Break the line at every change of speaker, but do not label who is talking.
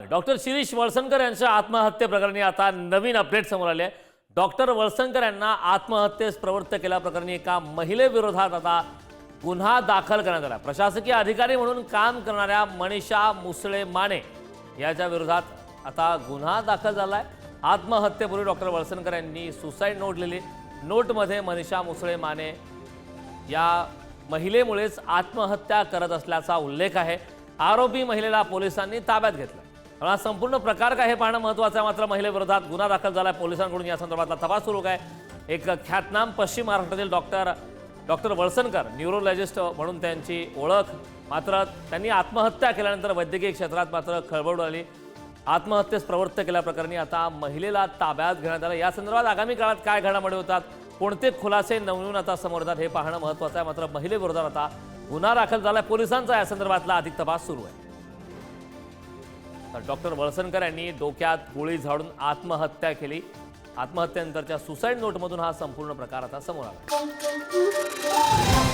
Doctor Shirish Walsankar यांच्या आत्महत्येप्रकरणी आता नवीन अपडेट समोर आले. डॉक्टर वळसंकर यांना आत्महत्येस प्रवृत्त केल्याप्रकरणी एका महिलेविरोधात आता गुन्हा दाखल करण्यात आला. प्रशासकीय अधिकारी म्हणून काम करणाऱ्या मनीषा मुसळे माने याच्या विरोधात आता गुन्हा दाखल झालाय. आत्महत्येपूर्वी डॉक्टर वळसंकर यांनी सुसाईड नोट लिहिली. नोटमध्ये मनीषा मुसळे माने या महिलेमुळेच आत्महत्या करत असल्याचा उल्लेख आहे. आरोपी महिलेला पोलिसांनी ताब्यात घेतलं. हा संपूर्ण प्रकार काय हे पाहणं महत्त्वाचं आहे. मात्र महिलेविरोधात गुन्हा दाखल झाला. पोलिसांकडून या संदर्भातला तपास सुरू आहे. एक ख्यातनाम पश्चिम महाराष्ट्रातील डॉक्टर वळसंकर न्यूरोलॉजिस्ट म्हणून त्यांची ओळख. मात्र त्यांनी आत्महत्या केल्यानंतर वैद्यकीय क्षेत्रात मात्र खळबळ उडाली. आत्महत्येस प्रवृत्त केल्याप्रकरणी आता महिलेला ताब्यात घेण्यात आलं. या संदर्भात आगामी काळात काय घडामोडी होतात, कोणते खुलासे नवनवीन आता समोर येतात हे पाहणं महत्त्वाचं आहे. मात्र महिलेविरोधात आता गुन्हा दाखल झाला. पोलिसांचा या संदर्भातला अधिक तपास सुरू आहे. तर डॉक्टर वळसंकर यांनी डोक्यात गोळी झाडून आत्महत्या केली. आत्महत्येनंतरच्या सुसाईड नोटमधून हा संपूर्ण प्रकार आता समोर आला.